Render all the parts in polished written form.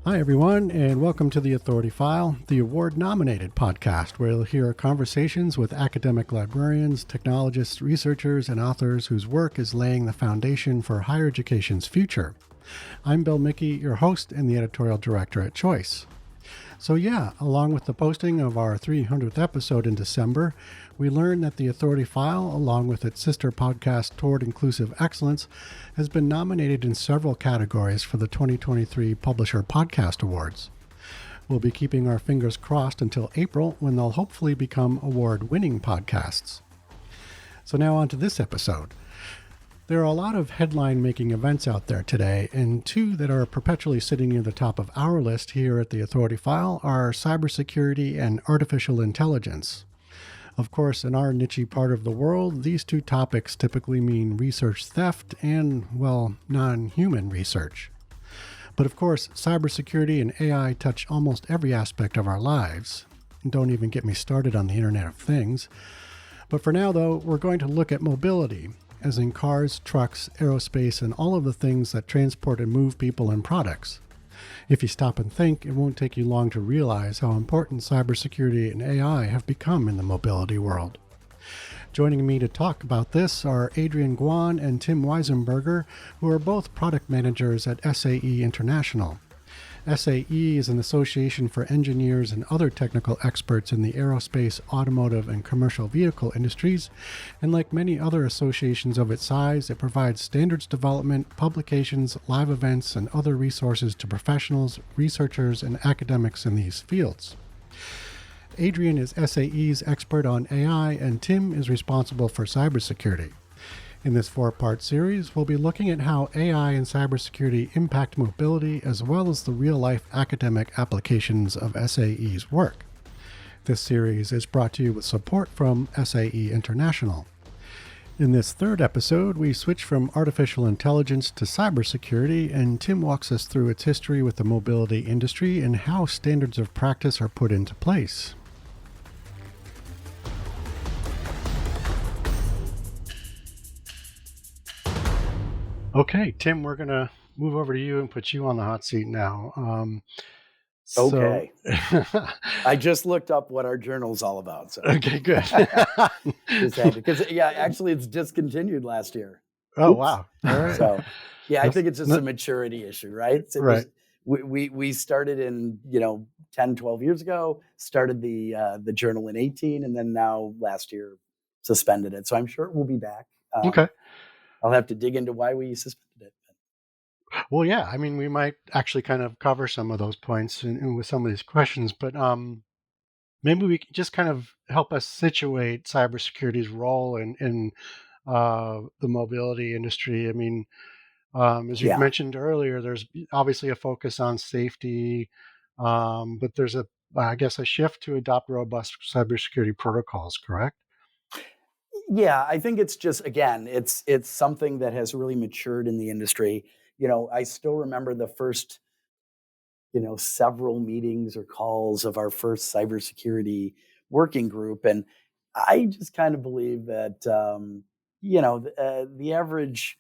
Hi, everyone, and welcome to The Authority File, the award-nominated podcast where you'll hear conversations with academic librarians, technologists, researchers, and authors whose work is laying the foundation for higher education's future. I'm Bill Mickey, your host and the editorial director at Choice. So along with the posting of our 300th episode in December, we learned that The Authority File, along with its sister podcast Toward Inclusive Excellence, has been nominated in several categories for the 2023 Publisher Podcast Awards. We'll be keeping our fingers crossed until April, when they'll hopefully become award-winning podcasts. So now on to this episode. There are a lot of headline-making events out there today, and two that are perpetually sitting near the top of our list here at the Authority File are cybersecurity and artificial intelligence. Of course, in our niche part of the world, these two topics typically mean research theft and, non-human research. But of course, cybersecurity and AI touch almost every aspect of our lives. And don't even get me started on the Internet of Things. But for now, though, we're going to look at mobility, as in cars, trucks, aerospace, and all of the things that transport and move people and products. If you stop and think, it won't take you long to realize how important cybersecurity and AI have become in the mobility world. Joining me to talk about this are Adrian Guan and Tim Weisenberger, who are both product managers at SAE International. SAE is an association for engineers and other technical experts in the aerospace, automotive, and commercial vehicle industries, and like many other associations of its size, it provides standards development, publications, live events, and other resources to professionals, researchers, and academics in these fields. Adrian is SAE's expert on AI, and Tim is responsible for cybersecurity. In this 4-part series, we'll be looking at how AI and cybersecurity impact mobility, as well as the real-life academic applications of SAE's work. This series is brought to you with support from SAE International. In this 3rd episode, we switch from artificial intelligence to cybersecurity, and Tim walks us through its history with the mobility industry and how standards of practice are put into place. Okay, Tim, we're going to move over to you and put you on the hot seat now. Okay. I just looked up what our journal's all about. So. Okay, good. Because actually it's discontinued last year. Oh, oops. Wow. All right. So, I think it's just a maturity issue, right? Right. We started in, 10, 12 years ago, started the journal in 18, and then now last year suspended it. So I'm sure it will be back. Okay. I'll have to dig into why we suspended it. Well, yeah, I mean, we might actually kind of cover some of those points with some of these questions, but maybe we can just kind of help us situate cybersecurity's role in the mobility industry. I mean, as you mentioned earlier, there's obviously a focus on safety, but there's a shift to adopt robust cybersecurity protocols, correct? Yeah, I think it's just, again, it's something that has really matured in the industry. I still remember the first, several meetings or calls of our first cybersecurity working group. And I just kind of believe that, the average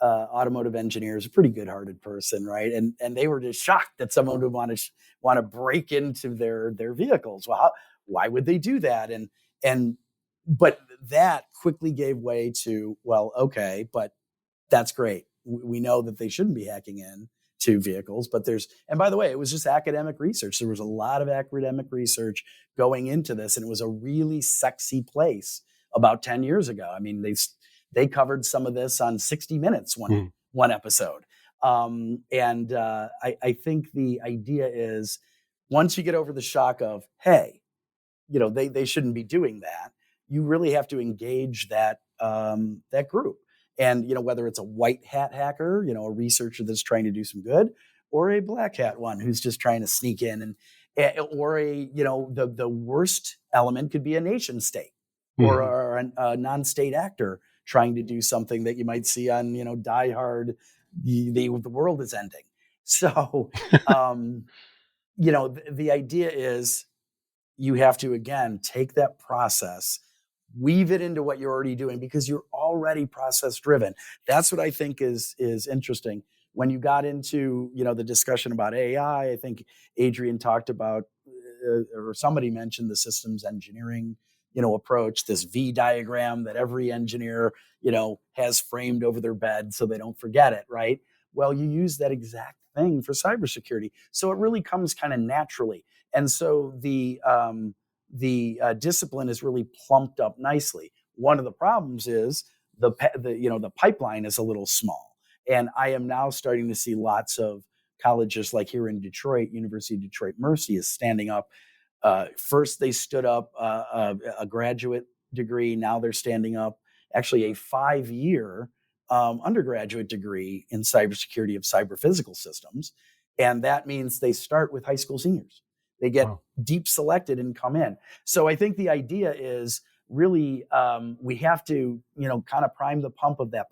automotive engineer is a pretty good-hearted person, right? And they were just shocked that someone would want to break into their vehicles. Well, why would they do that? But that quickly gave way to, well, okay, but that's great. We know that they shouldn't be hacking in to vehicles, but and by the way, it was just academic research. There was a lot of academic research going into this, and it was a really sexy place about 10 years ago. I mean, they covered some of this on 60 Minutes, one episode. I think the idea is, once you get over the shock of, hey, they shouldn't be doing that, you really have to engage that group. And, whether it's a white hat hacker, a researcher that's trying to do some good, or a black hat one who's just trying to sneak in, or the worst element could be a nation state or a non-state actor trying to do something that you might see on, Die Hard, the world is ending. So, the idea is you have to, again, take that process, weave it into what you're already doing, because you're already process driven. That's what I think is interesting. when you got into, the discussion about AI, I think Adrian talked about, or somebody mentioned the systems engineering, approach, this V diagram that every engineer, has framed over their bed so they don't forget it, right? Well, you use that exact thing for cybersecurity. So it really comes kind of naturally. And so the discipline is really plumped up nicely. One of the problems is the pipeline is a little small. And I am now starting to see lots of colleges, like here in Detroit, University of Detroit Mercy is standing up. First, they stood up a graduate degree. Now they're standing up actually a 5-year undergraduate degree in cybersecurity of cyber physical systems. And that means they start with high school seniors. They get deep selected and come in. So I think the idea is really we have to, kind of prime the pump of that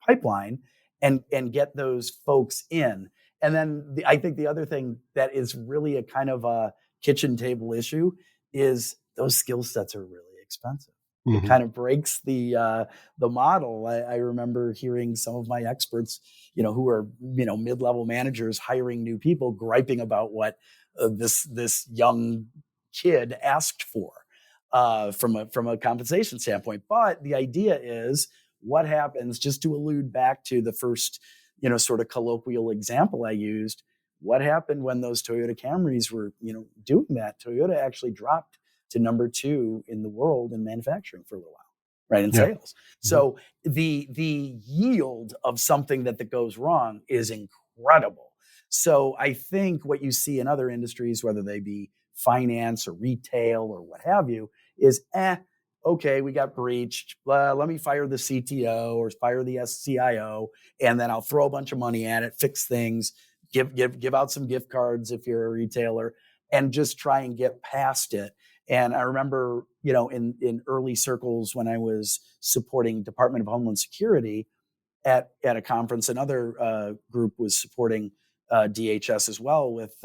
pipeline and get those folks in. And then I think the other thing that is really a kind of a kitchen table issue is those skill sets are really expensive. It kind of breaks the model. I remember hearing some of my experts, who are mid-level managers hiring new people, griping about what this young kid asked for from a compensation standpoint. But the idea is, what happens? Just to allude back to the first, sort of colloquial example I used. What happened when those Toyota Camrys were, doing that? Toyota actually dropped to number 2 in the world in manufacturing for a little while, right? In sales. So the yield of something that goes wrong is incredible. So I think what you see in other industries, whether they be finance or retail or what have you, is okay, we got breached. Let me fire the CTO or fire the CIO, and then I'll throw a bunch of money at it, fix things, give out some gift cards if you're a retailer, and just try and get past it. And I remember, in early circles when I was supporting Department of Homeland Security at a conference, another group was supporting DHS as well with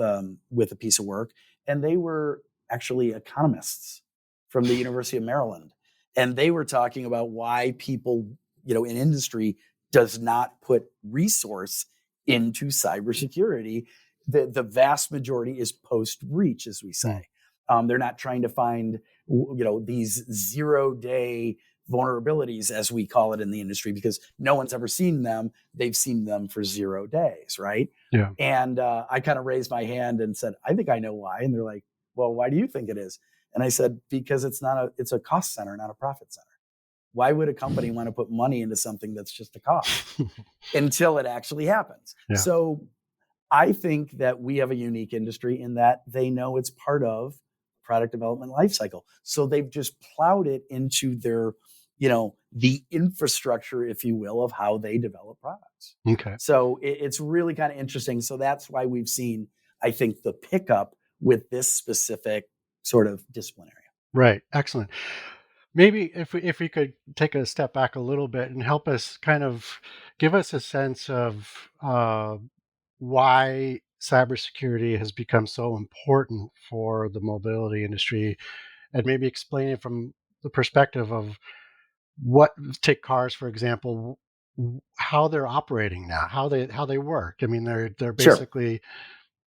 a piece of work, and they were actually economists from the University of Maryland, and they were talking about why people, in industry does not put resource into cybersecurity. The vast majority is post-breach, as we say. They're not trying to find, these 0-day vulnerabilities, as we call it in the industry, because no one's ever seen them. They've seen them for 0 days, right? Yeah. And I kind of raised my hand and said, I think I know why. And they're like, well, why do you think it is? And I said, because it's a cost center, not a profit center. Why would a company want to put money into something that's just a cost until it actually happens? Yeah. So I think that we have a unique industry in that they know it's part of product development lifecycle. So they've just plowed it into their, the infrastructure, if you will, of how they develop products. Okay. So it's really kind of interesting. So that's why we've seen, I think, the pickup with this specific sort of discipline area. Right. Excellent. Maybe if we could take a step back a little bit and help us kind of give us a sense of why cybersecurity has become so important for the mobility industry, and maybe explain it from the perspective of take cars, for example, how they're operating now, how they work. I mean, they're basically,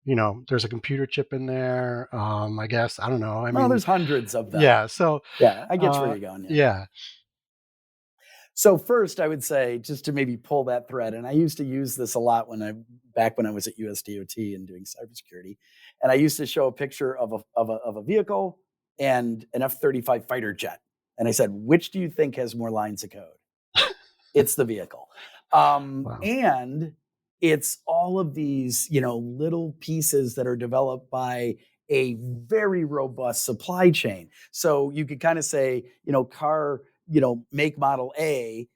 there's a computer chip in there. I guess, I don't know. I mean, there's hundreds of them. Yeah. So yeah, I get where you're going. Yeah. So first, I would say, just to maybe pull that thread, and I used to use this a lot back when I was at USDOT and doing cybersecurity, and I used to show a picture of a vehicle and an F-35 fighter jet, and I said, which do you think has more lines of code? It's the vehicle. Wow. And it's all of these, little pieces that are developed by a very robust supply chain. So you could kind of say, car, make model A,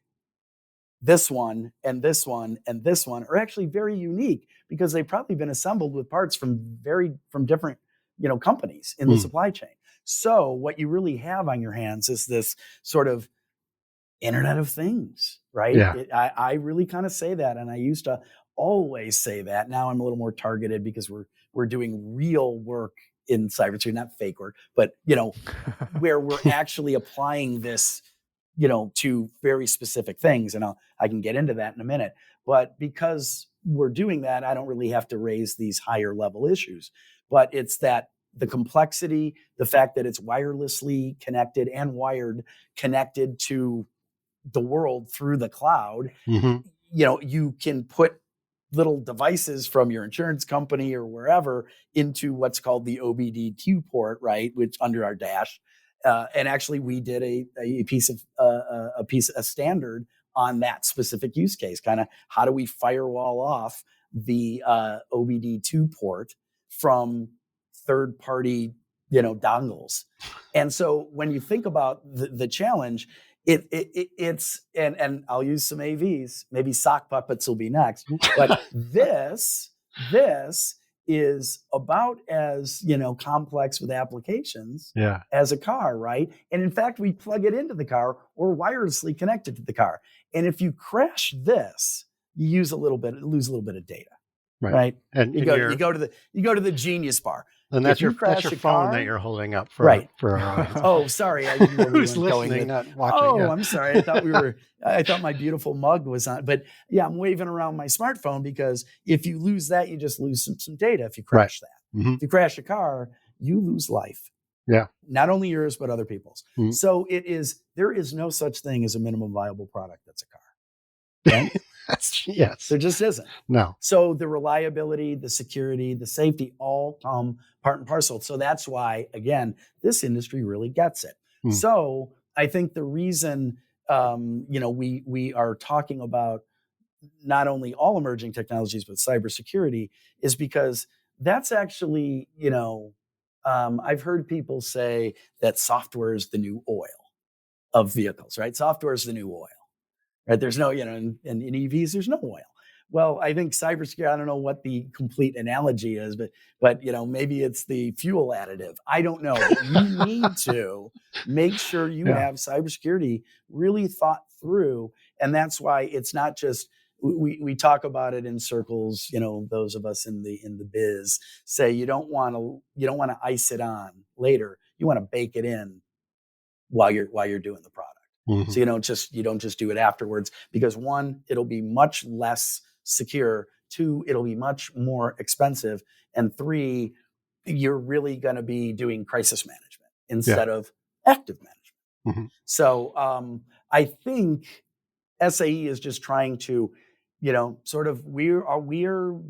this one and this one and this one are actually very unique because they've probably been assembled with parts from different, companies in the supply chain. So what you really have on your hands is this sort of Internet of Things, right? Yeah. I really kind of say that, and I used to always say that. Now I'm a little more targeted because we're doing real work in cybersecurity, not fake work, but where we're actually applying this, to very specific things, and I can get into that in a minute. But because we're doing that, I don't really have to raise these higher level issues. But it's that the complexity, the fact that it's wirelessly connected and wired connected to the world through the cloud. Mm-hmm. You can put little devices from your insurance company or wherever into what's called the OBD2 port, right, which under our dash. And actually, we did a standard on that specific use case. Kind of how do we firewall off the OBD2 port from third-party, dongles? And so when you think about the challenge, it's and I'll use some AVs. Maybe sock puppets will be next, but this is about as complex with applications as a car, right? And in fact, we plug it into the car or wirelessly connected to the car. And if you crash this, you lose a little bit of data, right? And you go to the Genius Bar. And that's your phone that you're holding up for right. For our audience. Oh, sorry, I didn't know who's listening, not watching. Oh, I'm sorry. I thought my beautiful mug was on, but yeah, I'm waving around my smartphone because if you lose that, you just lose some data. If you crash that, if you crash a car, you lose life. Yeah, not only yours but other people's. So there is no such thing as a minimum viable product that's a car. Right? Yes. There just isn't. No. So the reliability, the security, the safety all come part and parcel. So that's why, again, this industry really gets it. So I think the reason, we are talking about not only all emerging technologies, but cybersecurity is because that's actually, I've heard people say that software is the new oil of vehicles, right? Software is the new oil. Right? There's no, in EVs, there's no oil. Well, I think cybersecurity, I don't know what the complete analogy is, but maybe it's the fuel additive. I don't know. But you need to make sure you have cybersecurity really thought through. And that's why it's not just, we talk about it in circles, those of us in the biz say you don't want to ice it on later. You want to bake it in while you're doing the product. So you don't just do it afterwards, because one, it'll be much less secure. Two, it'll be much more expensive. And three, you're really going to be doing crisis management instead of active management. So I think SAE is just trying to, we're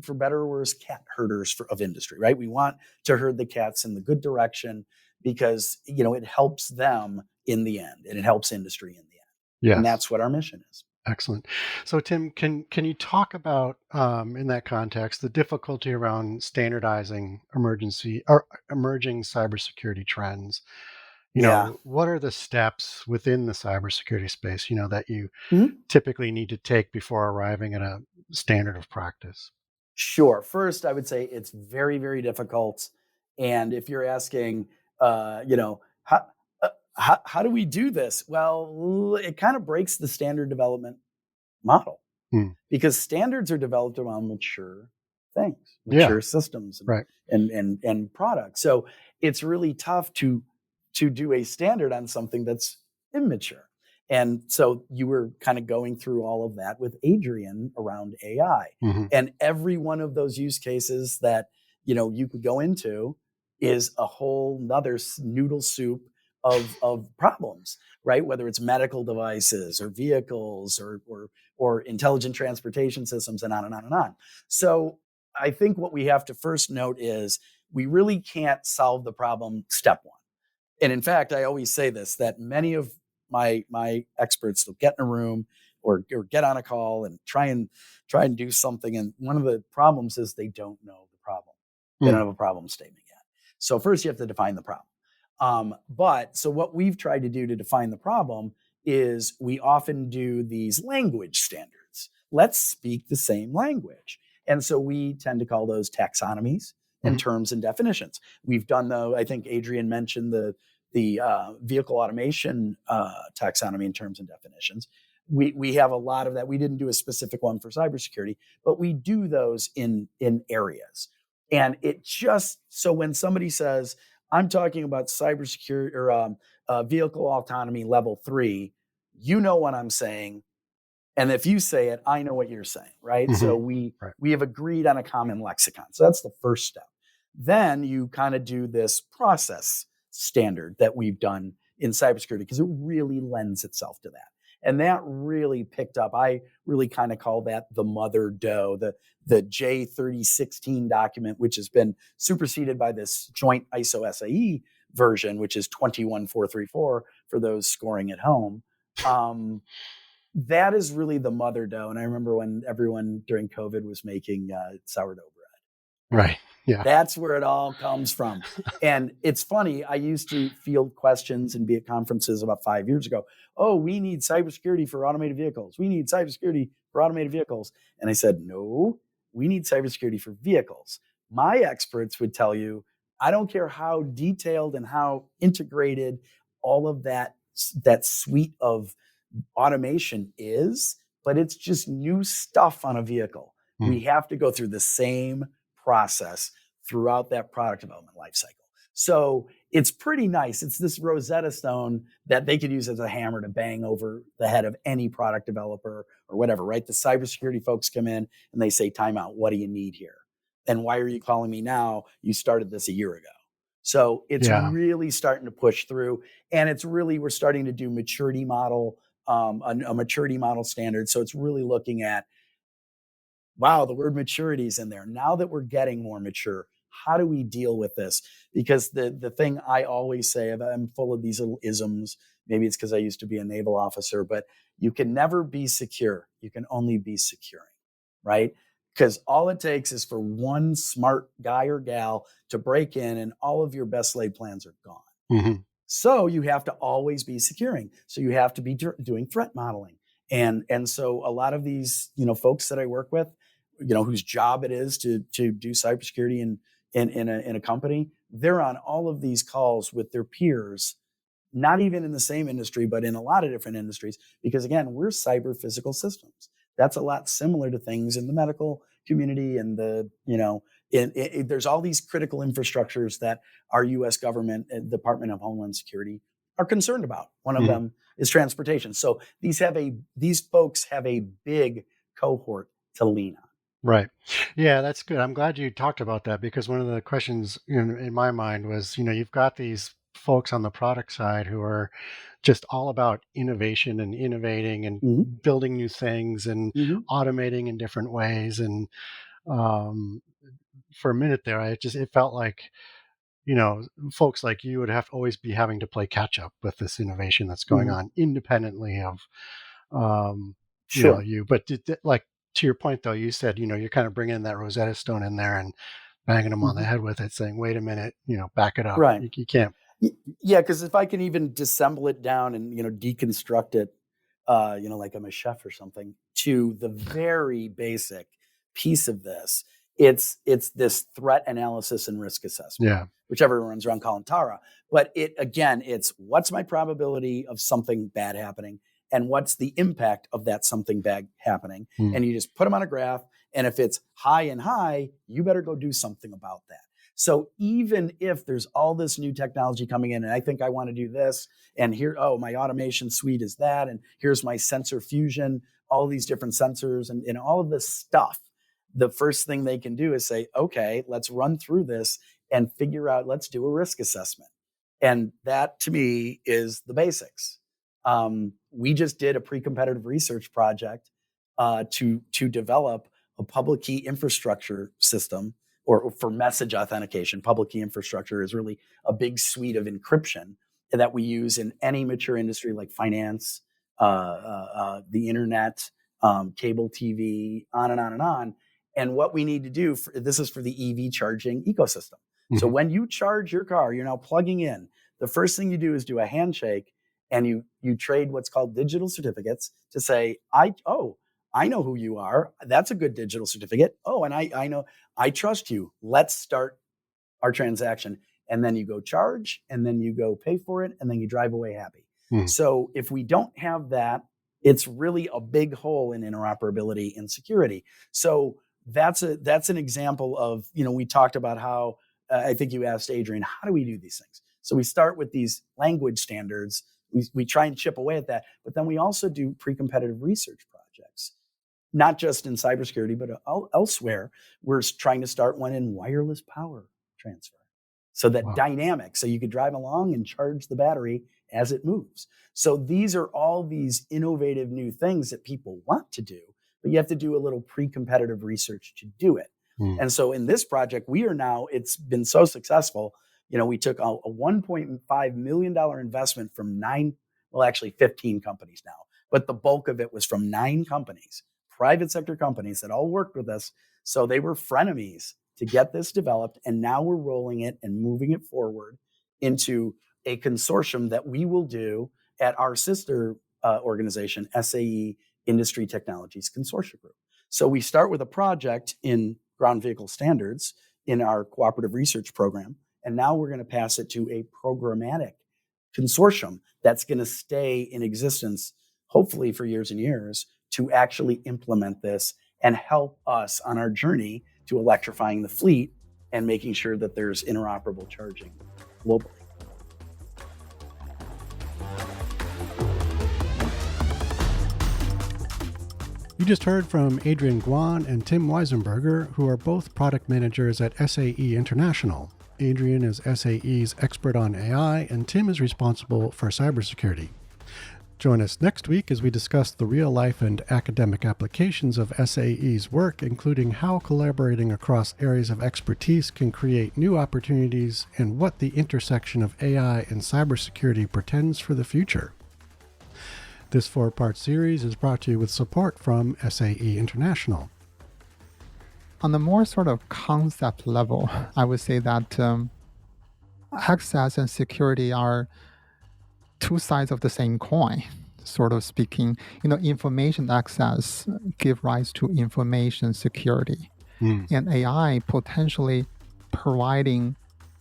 for better or worse cat herders of industry, right? We want to herd the cats in the good direction because, it helps them in the end, and it helps industry in the end. Yes. And that's what our mission is. Excellent. So Tim, can you talk about, in that context, the difficulty around standardizing emerging cybersecurity trends? What are the steps within the cybersecurity space, that you typically need to take before arriving at a standard of practice? Sure. First, I would say it's very, very difficult. And if you're asking, how do we do this? Well, it kind of breaks the standard development model because standards are developed around mature things, mature systems, and products. So it's really tough to do a standard on something that's immature. And so you were kind of going through all of that with Adrian around AI, and every one of those use cases that you could go into is a whole nother noodle soup of problems, right? Whether it's medical devices or vehicles or intelligent transportation systems, and on and on and on. So I think what we have to first note is we really can't solve the problem step one. And in fact, I always say this, that many of my experts will get in a room or get on a call and try and do something. And one of the problems is they don't know the problem. They don't have a problem statement yet. So first you have to define the problem. So what we've tried to do to define the problem is we often do these language standards. Let's speak the same language. And so we tend to call those taxonomies and terms and definitions. We've done, though, I think Adrian mentioned the vehicle automation taxonomy and terms and definitions. We have a lot of that. We didn't do a specific one for cybersecurity, but we do those in areas. And it just, so when somebody says, I'm talking about cybersecurity or vehicle autonomy level 3, what I'm saying, And if you say it, I know what you're saying, right? Mm-hmm. So Right. we have agreed on a common lexicon. So that's the first step. Then you kind of do this process standard that we've done in cybersecurity because it really lends itself to that. And that really picked up. I really kind of call that the mother dough, the J3016 document, which has been superseded by this joint ISO SAE version, which is 21434 for those scoring at home. That is really the mother dough. And I remember when everyone during COVID was making sourdough bread. Right. Yeah. That's where it all comes from. And it's funny. I used to field questions and be at conferences about 5 years ago. Oh, we need cybersecurity for automated vehicles. We need cybersecurity for automated vehicles. And I said, no, we need cybersecurity for vehicles. My experts would tell you, I don't care how detailed and how integrated all of that suite of automation is, but it's just new stuff on a vehicle. We have to go through the same process throughout that product development lifecycle. So it's pretty nice. It's this Rosetta Stone that they could use as a hammer to bang over the head of any product developer or whatever, right? The cybersecurity folks come in and they say, time out, what do you need here? And why are you calling me now? You started this a year ago. So it's really starting to push through. And it's really, we're starting to do maturity model, a maturity model standard. So it's really looking at, wow, the word maturity is in there. Now that we're getting more mature, how do we deal with this? Because the thing I always say, I'm full of these little isms. Maybe it's because I used to be a naval officer, but you can never be secure. You can only be securing, right? Because all it takes is for one smart guy or gal to break in and all of your best laid plans are gone. Mm-hmm. So you have to always be securing. So you have to be doing threat modeling. And so a lot of these, folks that I work with, whose job it is to do cybersecurity in a company, they're on all of these calls with their peers, not even in the same industry, but in a lot of different industries, because again, we're cyber physical systems. That's a lot similar to things in the medical community and there's all these critical infrastructures that our U.S. government and Department of Homeland Security are concerned about. One of them is transportation. So these folks have a big cohort to lean on. Right. Yeah, that's good. I'm glad you talked about that because one of the questions in my mind was, you've got these folks on the product side who are just all about innovation and innovating and building new things and automating in different ways. And for a minute there, it felt like, folks like you would have to always be having to play catch up with this innovation that's going on independently of, you. But like, to your point, though, you said, you're kind of bringing that Rosetta Stone in there and banging them on the head with it, saying, wait a minute, back it up. Right. You can't. Yeah, because if I can even dissemble it down and, deconstruct it, like I'm a chef or something, to the very basic piece of this, it's this threat analysis and risk assessment, which everyone runs around calling TARA. But it's what's my probability of something bad happening? And what's the impact of that something bad happening? And you just put them on a graph. And if it's high and high, you better go do something about that. So even if there's all this new technology coming in and I think I want to do this and here, my automation suite is that, and here's my sensor fusion, all these different sensors and all of this stuff, the first thing they can do is say, okay, let's run through this and figure out, let's do a risk assessment. And that to me is the basics. We just did a pre-competitive research project to develop a public key infrastructure system, or for message authentication. Public key infrastructure is really a big suite of encryption that we use in any mature industry like finance, the internet, cable TV, on and on and on. And what we need to do, this is for the EV charging ecosystem. So when you charge your car, you're now plugging in. The first thing you do is do a handshake and you trade what's called digital certificates to say, I know who you are. That's a good digital certificate. Oh, and I know, I trust you. Let's start our transaction. And then you go charge, and then you go pay for it, and then you drive away happy. So if we don't have that, it's really a big hole in interoperability and security. So that's an example of, we talked about how, I think you asked Adrian, how do we do these things? So we start with these language standards. We try and chip away at that, but then we also do pre-competitive research projects not just in cybersecurity, but elsewhere. We're trying to start one in wireless power transfer. So that dynamic, so you could drive along and charge the battery as it moves. So these are all these innovative new things that people want to do, but you have to do a little pre-competitive research to do it. And so in this project, it's been so successful. We took a $1.5 million investment from 15 companies now, but the bulk of it was from 9 companies, private sector companies that all worked with us. So they were frenemies to get this developed. And now we're rolling it and moving it forward into a consortium that we will do at our sister organization, SAE Industry Technologies Consortia Group. So we start with a project in ground vehicle standards in our cooperative research program. And now we're going to pass it to a programmatic consortium that's going to stay in existence, hopefully for years and years, to actually implement this and help us on our journey to electrifying the fleet and making sure that there's interoperable charging globally. You just heard from Adrian Guan and Tim Weisenberger, who are both product managers at SAE International. Adrian is SAE's expert on AI, and Tim is responsible for cybersecurity. Join us next week as we discuss the real-life and academic applications of SAE's work, including how collaborating across areas of expertise can create new opportunities and what the intersection of AI and cybersecurity portends for the future. This 4-part series is brought to you with support from SAE International. On the more sort of concept level, I would say that access and security are two sides of the same coin, sort of speaking. Information access give rise to information security. And AI potentially providing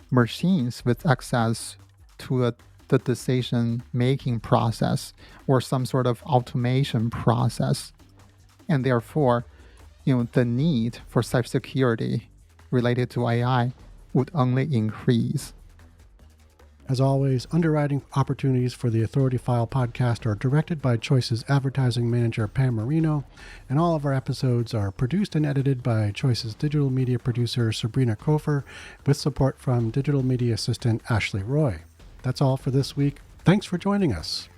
machines with access to the decision-making process or some sort of automation process. And therefore, the need for cybersecurity related to AI would only increase. As always, underwriting opportunities for the Authority File podcast are directed by Choice's advertising manager, Pam Marino, and all of our episodes are produced and edited by Choice's digital media producer, Sabrina Kofer, with support from digital media assistant, Ashley Roy. That's all for this week. Thanks for joining us.